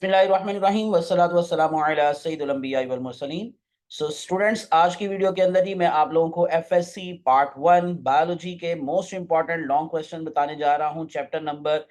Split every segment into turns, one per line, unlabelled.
बिस्मिल्लाहिर्रहमानिर्रहीम वस्सलातु वस्सलामु अला सय्यिदिल अंबिया वल मुरसलीन। सो स्टूडेंट्स, आज की वीडियो के अंदर ही मैं आप लोगों को एफएससी पार्ट 1 बायोलॉजी के मोस्ट इंपॉर्टेंट लॉन्ग क्वेश्चन बताने जा रहा हूं। चैप्टर नंबर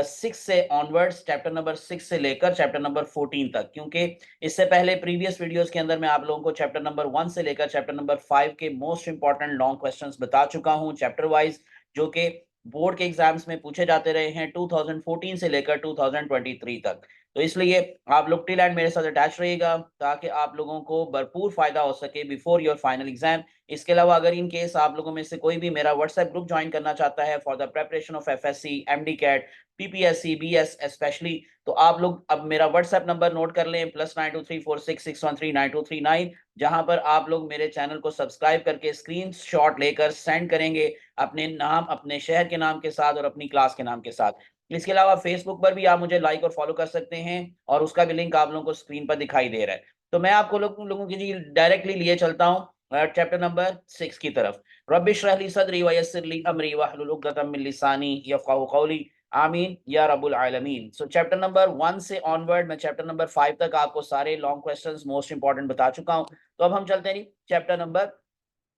6 से ऑनवर्ड्स, चैप्टर नंबर 6 से लेकर चैप्टर नंबर 14 तक, क्योंकि इससे पहले प्रीवियस वीडियोस के अंदर मैं आप लोगों को चैप्टर नंबर 1 से लेकर चैप्टर नंबर 5 के मोस्ट इंपॉर्टेंट लॉन्ग क्वेश्चंस बता चुका हूं चैप्टर वाइज, जो कि बोर्ड के एग्जाम्स में पूछे जाते रहे हैं 2014 से लेकर 2023 तक। तो इसलिए आप लोग टिल एंड मेरे साथ अटैच रहिएगा ताकि आप लोगों को भरपूर फायदा हो सके बिफोर योर फाइनल एग्जाम। इसके अलावा अगर इन केस आप लोगों में से कोई भी मेरा व्हाट्सएप ग्रुप ज्वाइन करना चाहता है for the preparation of FSC, MD CAT, PPSC, BS specially, तो आप लोग अब मेरा व्हाट्सएप नंबर नोट कर लें, +923466139239, जहां पर आप लोग मेरे चैनल को सब्सक्राइब करके स्क्रीन शॉट लेकर सेंड करेंगे अपने नाम, अपने शहर के नाम के साथ और अपनी क्लास के नाम के साथ। इसके अलावा फेसबुक पर भी आप मुझे लाइक और फॉलो कर सकते हैं और उसका भी लिंक आप लोगों को स्क्रीन पर दिखाई दे रहा है। तो मैं आपको लोगों के लिए डायरेक्टली लिए चलता हूं चैप्टर नंबर 6 की तरफ। रब्बि इश्रह ली सदरी व यस्सिर ली अमरी वहलुल उक़दतम मिन लिसानी यफ़क़हू क़ौली आमीन या रब्बुल आलमीन। सो चैप्टर नंबर 1 से ऑनवर्ड मैं चैप्टर नंबर 5 तक आपको सारे लॉन्ग क्वेश्चंस मोस्ट इंपॉर्टेंट बता चुका हूं। तो अब हम चलते हैं चैप्टर नंबर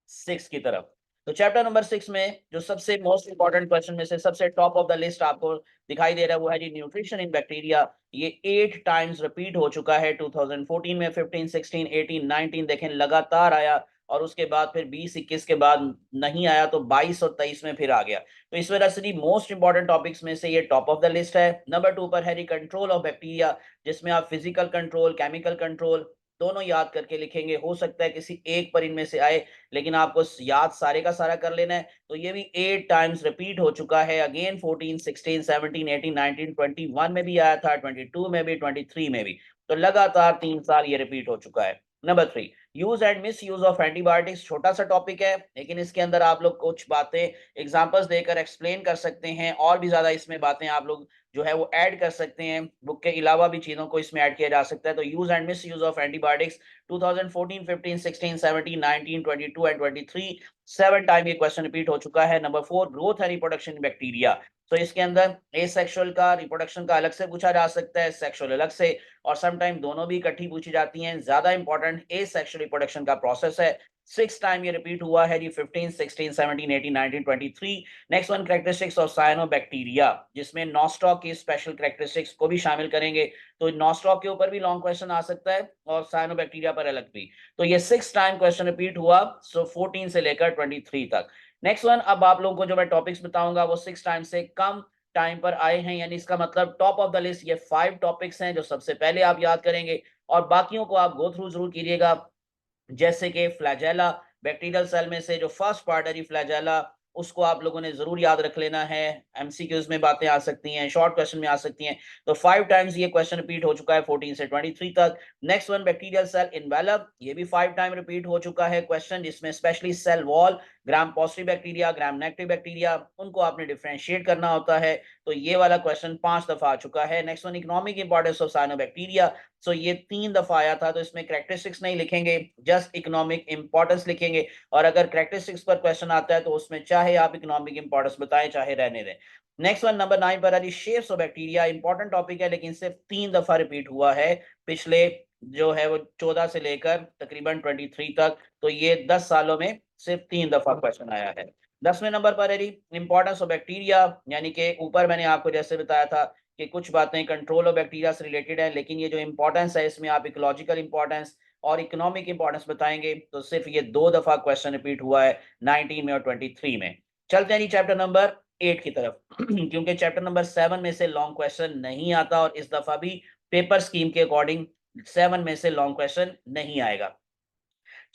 6 की तरफ। तो चैप्टर नंबर 6 में जो सबसे मोस्ट इंपॉर्टेंट क्वेश्चन में से सबसे टॉप ऑफ द लिस्ट आपको दिखाई दे रहा है वो है जी न्यूट्रिशन इन बैक्टीरिया। ये 8 टाइम्स रिपीट हो चुका है 2014 में, 15, 16, 18, 19 देखें लगातार आया, और उसके बाद फिर 20, 21 के बाद नहीं आया, तो 22 और 23 में फिर आ गया। तो इस वजह से मोस्ट इंपॉर्टेंट टॉपिक्स में से ये टॉप ऑफ द लिस्ट है। नंबर 2 पर है कंट्रोल ऑफ बैक्टीरिया, जिसमें आप फिजिकल कंट्रोल, केमिकल कंट्रोल दोनों याद करके लिखेंगे। हो सकता है किसी एक पर इनमें से आए, लेकिन आपको याद सारे का सारा कर लेना है। तो ये भी 8 टाइम्स रिपीट हो चुका है। अगेन 14, 16, 17, 18, 19, 21 में भी आया था, 22 में भी, 23 में भी। तो लगातार 3 साल ये रिपीट हो चुका है। Number 3, use and miss use of antibiotics. छोटा सा टॉपिक है, लेकिन इसके अंदर आप लोग कुछ बातें एग्जांपल्स देकर एक्सप्लेन कर सकते हैं, और भी ज्यादा इसमें बातें आप लोग जो है वो ऐड कर सकते हैं। बुक के अलावा भी चीजों को इसमें ऐड किया जा सकता है। तो use and miss use of antibiotics 2014, 15, 16, 17, 19, 22 and 23 7 time ये क्वेश्चन रिपीट हो चुका है। Number 4, growth and reproduction in bacteria. तो इसके अंदर एसेक्सुअल का रिप्रोडक्शन का अलग से पूछा जा सकता है, सेक्सुअल अलग से, और सम टाइम दोनों भी इकट्ठी पूछी जाती हैं। ज्यादा इंपॉर्टेंट एसेक्सुअल रिप्रोडक्शन का प्रोसेस है। 6 टाइम ये रिपीट हुआ है जी, 15, 16, 17, 18, 19, 23। Next one, characteristics of cyanobacteria, जिसमें नॉस्टॉक की स्पेशल कैरेक्टरिस्टिक्स को भी शामिल करेंगे। तो नॉस्टॉक के ऊपर भी लॉन्ग क्वेश्चन आ सकता है और साइनोबैक्टीरिया पर अलग भी। तो ये 6 टाइम क्वेश्चन रिपीट हुआ, सो 14 से लेकर 23 तक। नेक्स्ट वन, अब आप लोगों को जो मैं टॉपिक्स बताऊंगा वो 6 टाइम से कम टाइम पर आए हैं, यानी इसका मतलब टॉप ऑफ द लिस्ट ये 5 टॉपिक्स हैं जो सबसे पहले आप याद करेंगे, और बाकियों को आप गो थ्रू जरूर कीजिएगा। जैसे कि फ्लैजेला, बैक्टीरियल सेल में से जो फर्स्ट पार्ट है फ्लैजेला, उसको आप लोगों ने जरूर याद रख लेना है। एमसीक्यूज में बातें आ सकती हैं, शॉर्ट क्वेश्चन में आ सकती हैं। तो 5 टाइम्स ये क्वेश्चन रिपीट हो चुका है 14 से 23 तक। Next one, bacterial cell envelope, ये भी 5 टाइम रिपीट हो चुका है क्वेश्चन, जिसमें specially cell wall, gram positive bacteria, gram negative bacteria, उनको आपने डिफरेंशिएट करना होता है। तो ये वाला क्वेश्चन 5 दफा आ चुका है। Next one, economic importance of cyanobacteria. So ये 3 दफा आया था, तो इसमें कैरेक्टरिस्टिक्स नहीं लिखेंगे, जस्ट इकोनॉमिक इंपॉर्टेंस लिखेंगे। और अगर कैरेक्टरिस्टिक्स पर क्वेश्चन आता है तो उसमें चाहे आप इकोनॉमिक इंपॉर्टेंस बताएं चाहे रहने दें। नेक्स्ट वन, नंबर 9 पर है shapes of bacteria. Important topic है, लेकिन सिर्फ 3 दफा रिपीट हुआ है पिछले जो है वो 14 से लेकर तकरीबन 23 तक। तो ये 10 सालों में सिर्फ 3 दफा क्वेश्चन आया है। 10वें नंबर पर है इंपॉर्टेंस ऑफ बैक्टीरिया, यानी कि ऊपर मैंने आपको जैसे बताया था कि कुछ बातें कंट्रोल ऑफ बैक्टीरिया से रिलेटेड है, लेकिन ये जो इंपॉर्टेंस है इसमें आप इकोलॉजिकल इंपॉर्टेंस और इकोनॉमिक इंपॉर्टेंस बताएंगे। तो सिर्फ ये 2 दफा क्वेश्चन रिपीट हुआ है, 19 में और 23 में। चलते हैं चैप्टर नंबर 8 की तरफ क्योंकि चैप्टर नंबर 7 में से लॉन्ग क्वेश्चन नहीं आता, और इस दफा भी पेपर स्कीम के अकॉर्डिंग 7 में से लॉन्ग क्वेश्चन नहीं आएगा।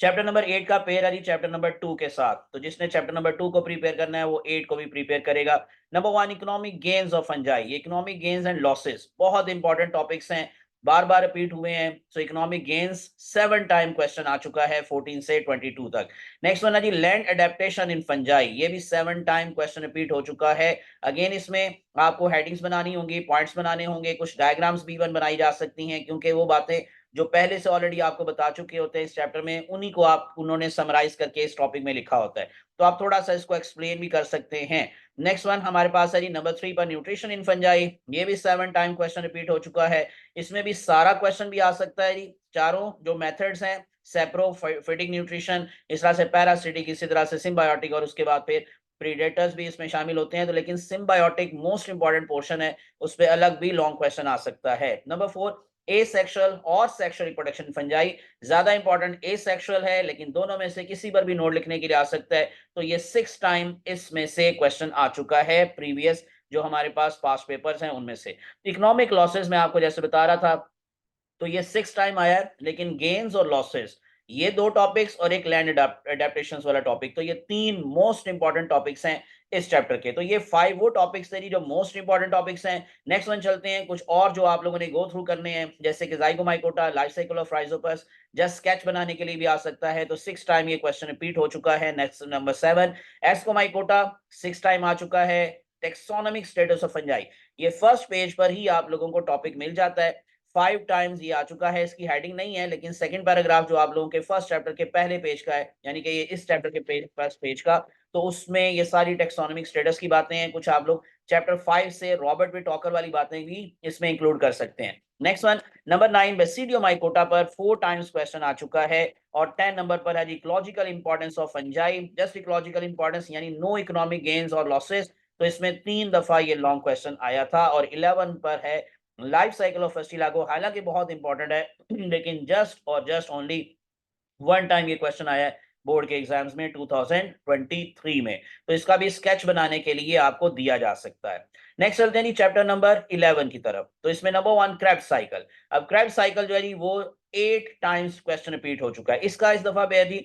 चैप्टर नंबर 8 का पेयर है जी चैप्टर नंबर 2 के साथ। तो जिसने चैप्टर नंबर 2 को प्रिपेयर करना है वो 8 को भी प्रिपेयर करेगा। Number 1, economic gains of fungi. Economic gains and losses बहुत इंपॉर्टेंट टॉपिक्स हैं, बार बार रिपीट हुए हैं। So economic gains 7 time question आ चुका है 14 से 22 तक। नेक्स्ट वन है जी लैंड एडेप्टेशन इन फंजाई। ये भी 7 टाइम क्वेश्चन रिपीट हो चुका है। अगेन इसमें आपको हेडिंग्स बनानी होंगी, पॉइंट्स बनाने होंगे, कुछ डायग्राम्स भी बनाई जा सकती हैं, क्योंकि वो बातें जो पहले से ऑलरेडी आपको बता चुके होते हैं इस चैप्टर में, उन्हीं को आप उन्होंने समराइज करके इस टॉपिक में लिखा होता है, तो आप थोड़ा सा इसको एक्सप्लेन भी कर सकते हैं। नेक्स्ट वन हमारे पास है जी नंबर 3 पर न्यूट्रिशन इन फंजाई। ये भी 7 टाइम क्वेश्चन रिपीट हो चुका है। इसमें भी सारा क्वेश्चन भी आ सकता है जी। चारों जो मेथड्स हैं, सेप्रोफिटिक न्यूट्रिशन, इस तरह से पैरासिटिक, इसी तरह से सिम्बायोटिक, और उसके बाद फिर प्रीडेटर्स भी इसमें शामिल होते हैं। तो लेकिन सिम्बायोटिक मोस्ट इंपॉर्टेंट पोर्शन है, उस पर अलग भी लॉन्ग क्वेश्चन आ सकता है। नंबर 4 एसेक्सुअल और सेक्सुअल रिप्रोडक्शन फंजाई। ज्यादा इंपॉर्टेंट एसेक्सुअल है, लेकिन दोनों में से किसी पर भी नोट लिखने के लिए आ सकता है। तो ये 6 टाइम इसमें से क्वेश्चन आ चुका है प्रीवियस जो हमारे पास पास्ट पेपर्स हैं उनमें से। इकोनॉमिक लॉसेस में आपको जैसे बता रहा था, तो ये 6 टाइम आया है, लेकिन गेन्स और लॉसेस ये 2 टॉपिक्स और एक लैंड एडेप्टेशंस वाला टॉपिक, तो ये 3 मोस्ट इंपॉर्टेंट टॉपिक्स हैं इस चैप्टर के। तो ये 5 वो टॉपिक्स थे जो मोस्ट इंपॉर्टेंट टॉपिक्स हैं। नेक्स्ट वन चलते हैं, कुछ और जो आप लोगों ने गो थ्रू करने हैं, जैसे कि zygomycota, life cycle of rhizopus, just sketch बनाने के लिए भी आ सकता है, तो 6 टाइम ये क्वेश्चन रिपीट हो चुका है। नेक्स्ट नंबर 7 एस्कोमाइकोटा 6 टाइम आ चुका है। टेक्सोनोमिक स्टेटस ऑफ फंजाई, ये फर्स्ट पेज पर ही आप लोगों को टॉपिक मिल जाता है। 5 टाइम्स ये आ चुका है। इसकी हेडिंग नहीं है, लेकिन सेकंड पैराग्राफ जो आप लोगों के फर्स्ट चैप्टर के पहले पेज का है, यानी कि ये इस चैप्टर के फर्स्ट पेज का, तो उसमें ये सारी टेक्सोनोमिक स्टेटस की बातें हैं। कुछ आप लोग चैप्टर 5 से रॉबर्ट बी टॉकर वाली बातें भी इसमें इंक्लूड कर सकते हैं। नेक्स्ट वन नंबर 9 बेसिडियोमाइकोटा पर 4 टाइम्स क्वेश्चन आ चुका है। और 10 नंबर पर है ecological importance of fungi, just ecological importance यानी नो इकोनॉमिक गेन्स और लॉसेस, तो इसमें 3 दफा ये लॉन्ग क्वेश्चन आया था। और 11 पर है लाइफ साइकिल ऑफ फेस्टिलागो, हालांकि बहुत इंपॉर्टेंट है लेकिन जस्ट और जस्ट ओनली 1 टाइम ये क्वेश्चन आया है बोर्ड के एग्जाम्स में 2023 में, तो इसका भी स्केच बनाने के लिए आपको दिया जा सकता है। नेक्स्ट चलते हैं जी चैप्टर नंबर 11 की तरफ। तो इसमें नंबर 1 क्रेब्स साइकिल। अब क्रेब्स साइकिल जो है जी वो 8 टाइम्स क्वेश्चन रिपीट हो चुका है। इसका इस दफा पे है जी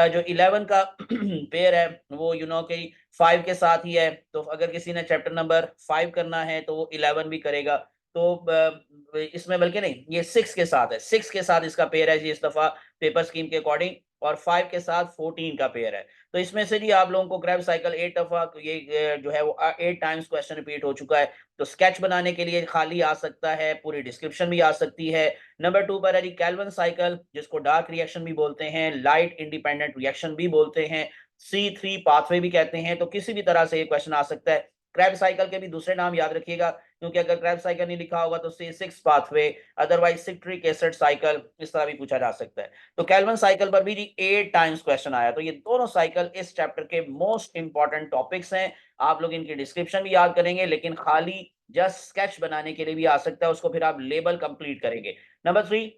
जो 11 का पेयर है वो के 5 के साथ ही है, तो अगर किसी ने चैप्टर नंबर 5 करना है तो वो 11 भी करेगा। तो इसमें बल्कि नहीं, ये 6 के साथ है, 6 के साथ इसका पेयर है जी इस दफा पेपर स्कीम के अकॉर्डिंग, और 5 के साथ 14 का पेयर है। तो इसमें से जी आप लोगों को क्रेब साइकिल 8 दफा ये जो है वो 8 टाइम्स क्वेश्चन रिपीट हो चुका है। तो स्केच बनाने के लिए खाली आ सकता है, पूरी डिस्क्रिप्शन भी आ सकती है। नंबर 2 पर है जी कैल्विन साइकिल, जिसको डार्क रिएक्शन भी बोलते हैं, लाइट इंडिपेंडेंट रिएक्शन भी बोलते हैं, C3 पाथवे भी कहते हैं। तो किसी भी तरह से ये क्वेश्चन आ सकता है। क्रेब साइकिल के भी दूसरे नाम याद रखिएगा, क्योंकि अगर क्रेब साइकिल नहीं लिखा होगा तो C6 pathway, otherwise citric acid cycle, इस तरह भी पूछा जा सकता है। तो कैल्विन साइकिल पर भी 8 टाइम्स क्वेश्चन आया। तो ये दोनों साइकिल इस चैप्टर के मोस्ट इंपॉर्टेंट टॉपिक्स हैं। आप लोग इनकी डिस्क्रिप्शन भी याद करेंगे, लेकिन खाली जस्ट स्केच बनाने के लिए भी आ सकता है, उसको फिर आप लेबल कंप्लीट करेंगे। नंबर 3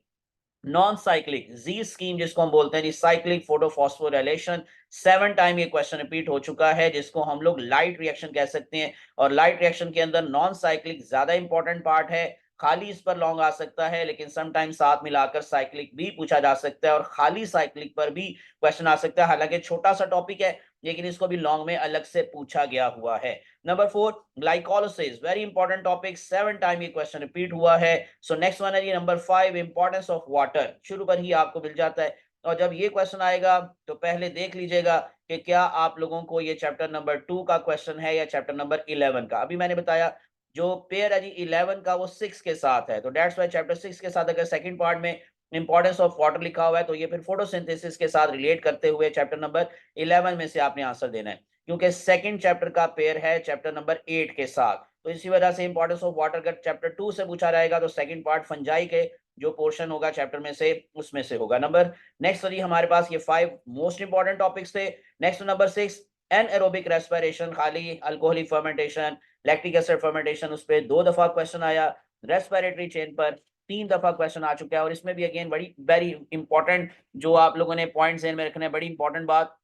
नॉन साइक्लिक जी स्कीम, जिसको हम बोलते हैं साइक्लिक फोटोफॉस्फोराइलेशन, 7 टाइम ये क्वेश्चन रिपीट हो चुका है, जिसको हम लोग लाइट रिएक्शन कह सकते हैं। और लाइट रिएक्शन के अंदर नॉन साइक्लिक ज्यादा इंपॉर्टेंट पार्ट है। खाली इस पर लॉन्ग आ सकता है, लेकिन समटाइम साथ मिलाकर साइक्लिक भी पूछा जा सकता है, और खाली साइक्लिक पर भी क्वेश्चन आ सकता है। हालांकि छोटा सा टॉपिक है, लेकिन इसको भी लॉन्ग में अलग से पूछा गया हुआ है। Number 4 glycolysis, very important topic, 7 time ये क्वेश्चन रिपीट हुआ है। सो नेक्स्ट वन है ये नंबर 5 इंपॉर्टेंस ऑफ वाटर, शुरू पर ही आपको मिल जाता है। और जब ये क्वेश्चन आएगा तो पहले देख लीजिएगा कि क्या आप लोगों को ये चैप्टर नंबर 2 का क्वेश्चन है या चैप्टर नंबर 11 का। अभी मैंने बताया जो पेयर है जी 11 का वो 6 के साथ है, तो दैट्स व्हाई चैप्टर 6 के साथ अगर सेकंड पार्ट में इंपॉर्टेंस ऑफ वाटर लिखा हुआ है, तो ये फिर फोटोसिंथेसिस के साथ रिलेट करते हुए चैप्टर नंबर 11 में से आपने आंसर देना है, क्योंकि सेकंड चैप्टर का पेयर है चैप्टर नंबर 8 के साथ। तो इसी वजह से इंपॉर्टेंस ऑफ वाटर अगर चैप्टर 2 से पूछा जाएगा तो सेकंड पार्ट फंजाई के जो पोर्शन होगा चैप्टर में से उसमें से होगा। नंबर नेक्स्ट सॉरी हमारे पास ये 5 मोस्ट इंपॉर्टेंट टॉपिक्स थे। नेक्स्ट नंबर 6 एनएरोबिक रेस्पिरेशन, खाली alcoholic fermentation, lactic acid fermentation, उस पे 2 दफा क्वेश्चन आया। रेस्पिरेटरी चेन पर 3 दफा क्वेश्चन आ चुका है, और इसमें भी अगेन बड़ी वेरी इंपॉर्टेंट जो आप लोगों ने पॉइंट ध्यान में रखना है, बड़ी इंपॉर्टेंट बात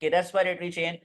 कि रेस्पिरेटरी चेन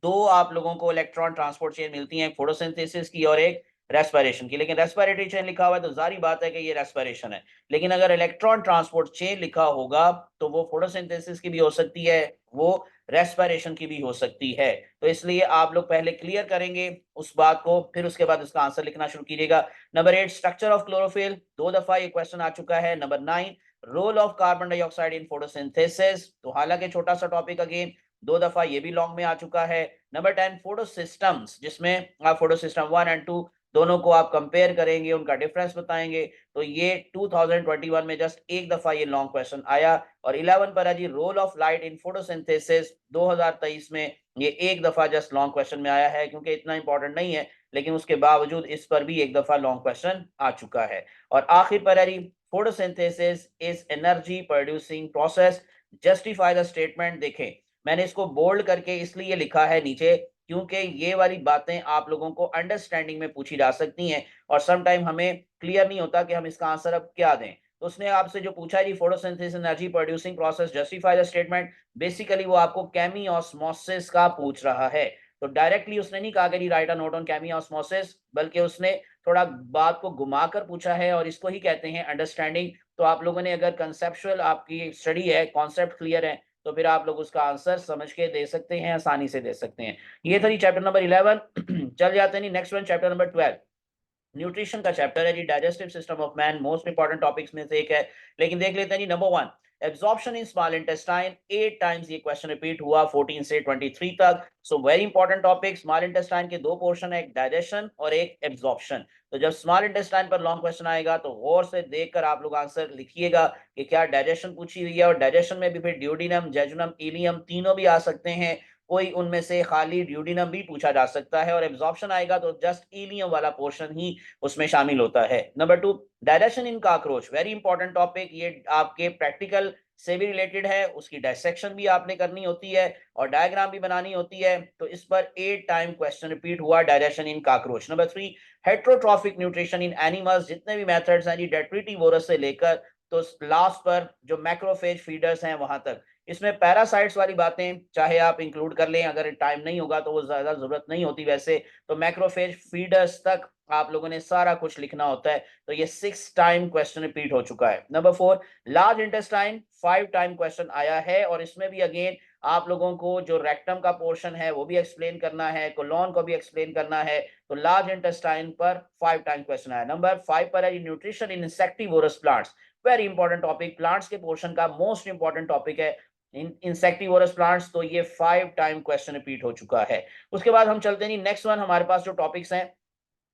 2 आप लोगों को इलेक्ट्रॉन ट्रांसपोर्ट चेन मिलती है, फोटोसिंथेसिस की और एक रेस्पिरेशन की। लेकिन रेस्पिरेटरी चेन लिखा हुआ है तो जारी बात है कि ये रेस्पिरेशन है, लेकिन अगर इलेक्ट्रॉन ट्रांसपोर्ट चेन लिखा होगा तो वो फोटोसिंथेसिस की भी हो सकती है, वो रेस्पिरेशन की भी हो सकती है। तो इसलिए आप लोग पहले क्लियर करेंगे उस बात को, फिर उसके बाद उसका आंसर लिखना शुरू कीजिएगा। नंबर 8 स्ट्रक्चर ऑफ क्लोरोफिल, 2 दफा ये क्वेश्चन आ चुका है। Number 9 role of carbon dioxide in photosynthesis, तो हालांकि छोटा सा टॉपिक अगेन 2 दफा ये भी लॉन्ग में आ चुका है। नंबर 10 फोटो सिस्टम्स, जिसमें आप फोटो सिस्टम 1 एंड 2 दोनों को आप कंपेयर करेंगे, उनका डिफरेंस बताएंगे। तो ये 2021 में जस्ट एक दफा ये लॉन्ग क्वेश्चन आया। और 11 पर है जी role of light in photosynthesis, 2023 में ये एक दफा जस्ट लॉन्ग क्वेश्चन में आया है, क्योंकि इतना इंपॉर्टेंट नहीं है, लेकिन उसके बावजूद इस पर भी एक दफा लॉन्ग क्वेश्चन आ चुका है। और आखिर पर है जी photosynthesis is energy producing process, justify the statement. देखें, मैंने इसको बोल्ड करके इसलिए लिखा है नीचे, क्योंकि ये वाली बातें आप लोगों को अंडरस्टैंडिंग में पूछी जा सकती हैं, और सम टाइम हमें क्लियर नहीं होता कि हम इसका आंसर अब क्या दें। तो उसने आपसे जो पूछा है जी photosynthesis energy producing process, justify the statement, basically वो आपको केमियोस्मोसिस का पूछ रहा है। तो डायरेक्टली उसने नहीं कहा कि right a note on chemiosmosis, बल्कि उसने थोड़ा बात को घुमाकर पूछा है, और इसको ही कहते हैं अंडरस्टैंडिंग। तो आप लोगों ने अगर कंसेप्चुअल आपकी स्टडी है, कॉन्सेप्ट क्लियर है, तो फिर आप लोग उसका आंसर समझ के दे सकते हैं, आसानी से दे सकते हैं। ये था जी चैप्टर नंबर 11। चल जाते हैं next one, chapter number 12। Nutrition का चैप्टर है जी, digestive system of man, most important topics में से एक है। लेकिन देख लेते हैं जी number 1, absorption in small intestine. 8 times ये क्वेश्चन रिपीट हुआ 14 से 23 तक। So very important topic. Small intestine के दो पोर्शन है, एक डाइजेशन और एक एब्जॉर्प्शन। तो जब स्मॉल इंटेस्टाइन पर लॉन्ग क्वेश्चन आएगा तो गौर से देखकर आप लोग आंसर लिखिएगा कि क्या डाइजेशन पूछी हुई है। और डाइजेशन में भी फिर ड्यूडिनम, जेजुनम, इलियम तीनों भी आ सकते हैं, कोई उनमें से खाली ड्यूडिनम भी पूछा जा सकता है। और एब्जॉर्प्शन आएगा तो जस्ट इलियम वाला पोर्शन ही उसमें शामिल होता है। Number 2, direction in cockroach, very important topic. ये आपके प्रैक्टिकल से भी रिलेटेड है, उसकी डायसेक्शन भी आपने करनी होती है और डायग्राम भी बनानी होती है। तो इस पर 8 टाइम क्वेश्चन रिपीट हुआ, direction in cockroach. Number 3, heterotrophic nutrition in animals, जितने भी मेथड्स हैं जी, डेट्रिटिवोरस से लेकर तो लास्ट पर जो मैक्रोफेज फीडर्स हैं वहां तक। इसमें पैरासाइट्स वाली बातें चाहे आप इंक्लूड कर लें, अगर टाइम नहीं होगा तो वो ज्यादा जरूरत नहीं होती वैसे। तो मैक्रोफेज फीडर्स तक आप लोगों ने सारा कुछ लिखना होता है। तो ये 6 टाइम क्वेश्चन रिपीट हो चुका है। Number 4, large intestine, 5 time question आया है, और इसमें भी अगेन आप लोगों को जो रेक्टम का पोर्शन है वो भी एक्सप्लेन करना है, कोलोन को भी एक्सप्लेन करना है। तो लार्ज इंटेस्टाइन पर 5 टाइम क्वेश्चन आया। नंबर 5 पर है nutrition in insectivorous plants, very important topic, plants के पोर्शन का मोस्ट इंपॉर्टेंट टॉपिक है इंसेक्टिवोरस प्लांट्स। तो ये 5 टाइम क्वेश्चन रिपीट हो चुका है। उसके बाद हम चलते हैं नेक्स्ट वन, हमारे पास जो टॉपिक्स हैं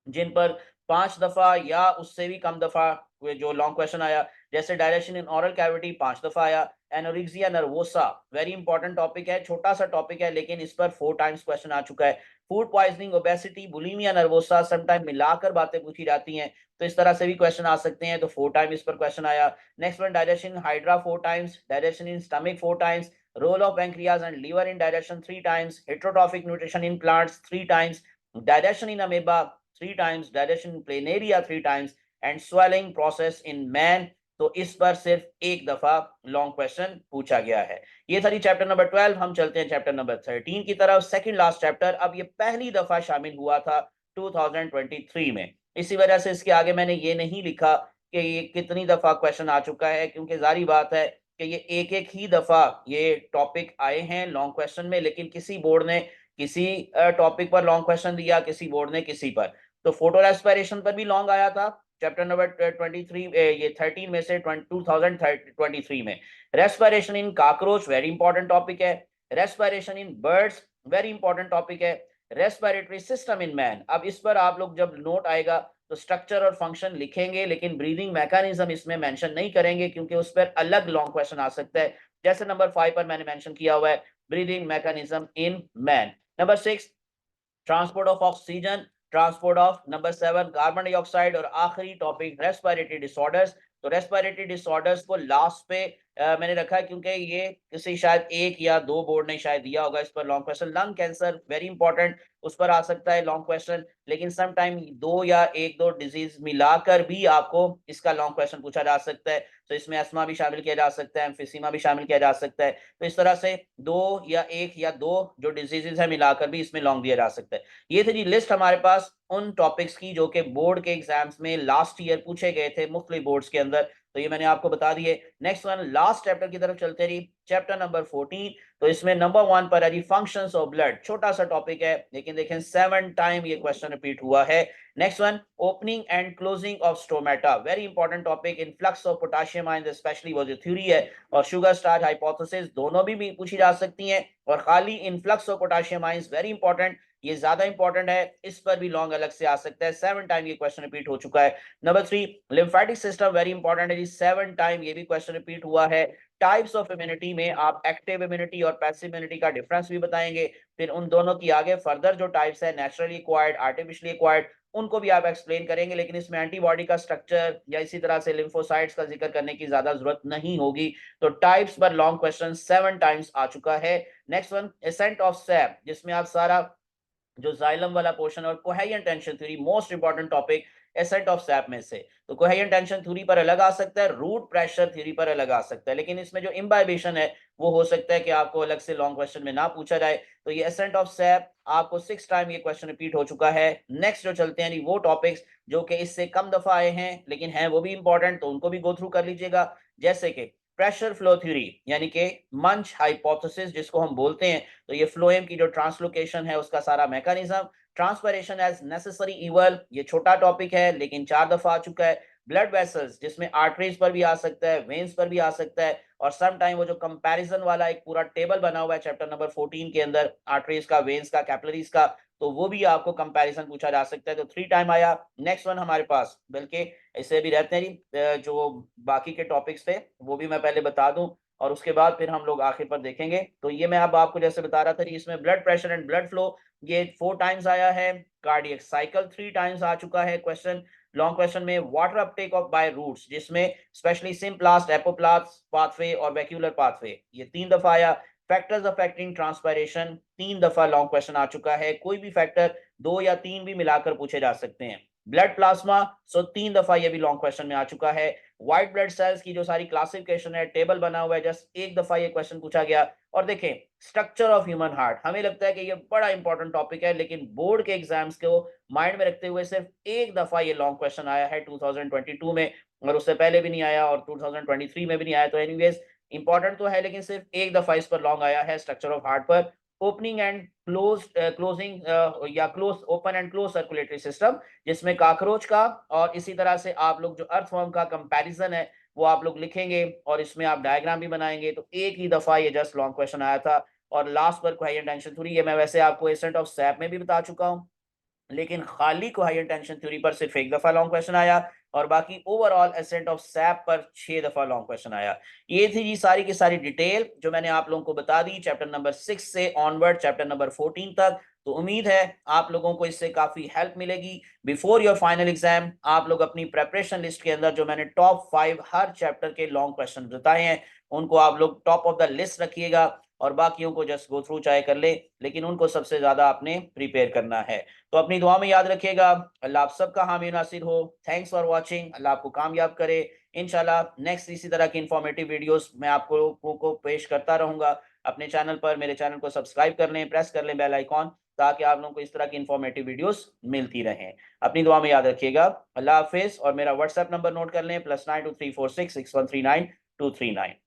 जिन पर 5 दफा या उससे भी कम दफा जो लॉन्ग क्वेश्चन आया, जैसे डायरेक्शन इन ऑरल कैविटी 5 दफा आया। Anorexia nervosa, very important topic है, छोटा सा टॉपिक है, लेकिन इस पर 4 टाइम्स क्वेश्चन आ चुका है। Food poisoning, obesity, bulimia nervosa, sometime मिलाकर बातें पूछी जाती हैं, तो इस तरह से भी क्वेश्चन आ सकते हैं। तो 4 टाइम इस पर क्वेश्चन आया। Next one, direction hydra 4 times, direction in stomach 4 times, role of pancreas and liver in direction 3 times, heterotrophic nutrition in plants 3 times, direction in amoeba 3 times, direction planaria 3 times, and swelling process in man. तो इस पर सिर्फ एक दफा long question पूछा गया है। ये था जी चैप्टर नंबर 12। हम चलते हैं चैप्टर नंबर 13 की तरफ, सेकंड लास्ट चैप्टर। अब ये पहली दफा शामिल हुआ था 2023 में, इसी वजह से इसके आगे मैंने ये नहीं लिखा कि ये कितनी दफा क्वेश्चन आ चुका है, क्योंकि जारी बात है कि ये एक एक ही दफा ये टॉपिक आए हैं लॉन्ग क्वेश्चन में, लेकिन किसी बोर्ड ने किसी टॉपिक पर लॉन्ग क्वेश्चन दिया, किसी बोर्ड ने किसी पर। तो फोटो रेस्पिरेशन पर भी लॉन्ग आया था चैप्टर नंबर 23, ये 13 में से 2023 में। Respiration in cockroach, very important topic है। Respiration in birds, very important topic है। रेस्पिरेटरी सिस्टम इन मैन, अब इस पर आप लोग जब नोट आएगा तो स्ट्रक्चर और फंक्शन लिखेंगे, लेकिन ब्रीदिंग मैकेनिज्म इसमें मेंशन नहीं करेंगे, क्योंकि उस पर अलग लॉन्ग क्वेश्चन आ सकता है। जैसे नंबर 5 पर मैंने मेंशन किया हुआ है, breathing mechanism in man. Number 6, transport of oxygen, transport of number 7 carbon dioxide, और आखिरी टॉपिक रेस्पिरेटरी डिसऑर्डर्स। तो रेस्पिरेटरी डिसऑर्डर्स को लास्ट पे मैंने रखा है, क्योंकि ये किसी शायद एक या दो बोर्ड ने शायद दिया होगा इस पर long question. Lung cancer, very important, उस पर आ सकता है लॉन्ग क्वेश्चन, लेकिन सम टाइम दो या एक दो डिजीज मिलाकर भी आपको इसका लॉन्ग क्वेश्चन पूछा जा सकता है। तो इसमें अस्थमा भी शामिल किया जा सकता है, एम्फिसीमा भी शामिल किया जा सकता है। तो इस तरह से दो या एक या दो जो डिजीजेज है मिलाकर भी इसमें लॉन्ग दिया जा सकता है। ये थी जी लिस्ट हमारे पास उन टॉपिक्स की जो कि बोर्ड के एग्जाम्स में लास्ट ईयर पूछे गए थे मुख्तलिफ बोर्ड्स के अंदर। तो ये मैंने आपको बता दिए। नेक्स्ट वन, लास्ट चैप्टर की तरफ चलते रही, चैप्टर नंबर 14। तो इसमें नंबर 1 पर है जी फंक्शंस ऑफ ब्लड, छोटा सा टॉपिक है, लेकिन देखें 7 टाइम ये क्वेश्चन रिपीट हुआ है। Next one, opening and closing of stomata, very important topic. Influx of potassium ions specially वो जो थ्योरी है, और शुगर स्टार्च हाइपोथेसिस दोनों भी पूछी जा सकती हैं। और खाली influx of potassium ions very important, ये ज्यादा इंपॉर्टेंट है, इस पर भी लॉन्ग अलग से आ सकता है, 7 टाइम ये क्वेश्चन रिपीट हो चुका है। Number 3, lymphatic system very important है जी, 7 टाइम ये भी क्वेश्चन रिपीट हुआ है। टाइप्स ऑफ इम्यूनिटी में आप एक्टिव इम्यूनिटी और पैसिव इम्यूनिटी का डिफरेंस भी बताएंगे, फिर उन दोनों की आगे फर्दर जो टाइप्स है, नेचुरली एक्वायर्ड, आर्टिफिशियली एक्वायर्ड, उनको भी आप एक्सप्लेन करेंगे, लेकिन इसमें एंटीबॉडी का स्ट्रक्चर या इसी तरह से लिम्फोसाइट्स का जिक्र करने की ज्यादा जरूरत नहीं होगी। तो टाइप्स पर लॉन्ग क्वेश्चन 7 टाइम्स आ चुका है। Next one, ascent of SAP, जिसमें आप सारा जो जाइलम वाला पोर्शन और coherent tension theory, most important topic asset of SAP में से, तो कोहेरेंट टेंशन थ्योरी पर अलग आ सकता है, रूट प्रेशर थ्योरी पर अलग आ सकता है, लेकिन इसमें जो इम्बाइबेशन है वो हो सकता है कि आपको अलग से लॉन्ग क्वेश्चन में ना पूछा जाए। तो ये एसेंट ऑफ सैप आपको 6 टाइम ये क्वेश्चन रिपीट हो चुका है। नेक्स्ट जो चलते हैं वो टॉपिक्स जो कि इससे कम दफा आए हैं लेकिन हैं वो भी इंपॉर्टेंट, तो उनको भी गो थ्रू कर लीजिएगा। जैसे कि प्रेशर फ्लो थ्योरी, यानी कि मंच हाइपोथेसिस जिसको हम बोलते हैं, तो ये फ्लोएम की जो ट्रांसलोकेशन है उसका सारा mechanism. Transpiration as necessary evil, ये छोटा टॉपिक है लेकिन 4 दफा आ चुका है। ब्लड वेसल्स, जिसमें आर्टरीज पर भी आ सकता है, वेन्स पर भी आ सकता है, और सम टाइम वो जो कंपैरिजन वाला एक पूरा टेबल बना हुआ है चैप्टर नंबर 14 के अंदर, आर्टरीज का, वेन्स का, कैपिलरीज का, तो वो भी आपको कंपैरिजन पूछा जा सकता है, तो 3 टाइम आया। नेक्स्ट वन हमारे पास, बल्कि इससे भी रहते हैं जो बाकी के टॉपिक्स थे वो भी मैं पहले बता दूं और उसके बाद फिर हम लोग आखिर पर देखेंगे। तो ये मैं अब आपको जैसे बता रहा था, इसमें blood pressure and blood flow ये 4 टाइम्स आया है। कार्डियक साइकिल 3 टाइम्स आ चुका है क्वेश्चन, लॉन्ग क्वेश्चन में। Water uptake of by roots, जिसमें स्पेशली सिम्प्लास्ट, एपोप्लास्ट पाथवे और वैक्यूलर पाथवे, ये 3 दफा आया। फैक्टर्स अफेक्टिंग ट्रांसपायरेशन 3 दफा लॉन्ग क्वेश्चन आ चुका है, कोई भी फैक्टर 2 या 3 भी मिलाकर पूछे जा सकते हैं। ब्लड प्लाज्मा, सो 3 दफा ये भी लॉन्ग क्वेश्चन में आ चुका है। व्हाइट ब्लड सेल्स की जो सारी क्लासिफिकेशन है, टेबल बना हुआ है, जस्ट 1 दफा ये क्वेश्चन पूछा गया। और देखें, स्ट्रक्चर ऑफ ह्यूमन हार्ट, हमें लगता है कि ये बड़ा इंपॉर्टेंट टॉपिक है, लेकिन बोर्ड के एग्जाम्स को माइंड में रखते हुए सिर्फ 1 दफा ये लॉन्ग क्वेश्चन आया है 2022 में, और उससे पहले भी नहीं आया और 2023 में भी नहीं आया। तो एनीवेज इंपॉर्टेंट तो है, लेकिन सिर्फ 1 दफा इस पर लॉन्ग आया है स्ट्रक्चर ऑफ हार्ट पर। ओपनिंग एंड क्लोजिंग या close, open and close circulatory system, जिसमें काकरोच का और इसी तरह से आप लोग जो अर्थवर्म का कंपैरिजन है वो आप लोग लिखेंगे और इसमें आप डायग्राम भी बनाएंगे। तो एक ही दफा ये जस्ट लॉन्ग क्वेश्चन आया था। और लास्ट पर कोहेरेंट टेंशन थ्योरी, ये मैं वैसे आपको एसेंट ऑफ सैप में भी बता चुका हूँ, लेकिन खाली कोहेरेंट टेंशन थ्योरी पर सिर्फ 1 दफा लॉन्ग क्वेश्चन आया, और बाकी ओवरऑल एसेंट ऑफ सैप पर 6 दफा लॉन्ग क्वेश्चन आया। ये थी जी सारी की सारी डिटेल जो मैंने आप लोगों को बता दी चैप्टर नंबर 6 से ऑनवर्ड चैप्टर नंबर 14 तक। तो उम्मीद है आप लोगों को इससे काफी हेल्प मिलेगी। बिफोर योर फाइनल एग्जाम आप लोग अपनी प्रेपरेशन लिस्ट के अंदर जो मैंने टॉप 5 हर चैप्टर के लॉन्ग क्वेश्चन बताए हैं उनको आप लोग टॉप ऑफ द लिस्ट रखिएगा, और बाकियों को जस्ट गो थ्रू चाहे कर ले, लेकिन उनको सबसे ज्यादा आपने प्रिपेयर करना है। तो अपनी दुआ में याद रखिएगा। अल्लाह आप सबका हामी नासिर हो। Thanks for watching. अल्लाह आपको कामयाब करे। इंशाल्लाह नेक्स्ट इसी तरह की इंफॉर्मेटिव वीडियोस मैं आपको को पेश करता रहूंगा अपने चैनल पर। मेरे चैनल को सब्सक्राइब कर लें, प्रेस कर लें बेल आइकॉन, ताकि आप लोगों को इस तरह की इंफॉर्मेटिव वीडियोस मिलती रहें। अपनी दुआ में याद रखिएगा। अल्लाह हाफिज। और मेरा व्हाट्सएप नंबर नोट कर लें, +923466139239।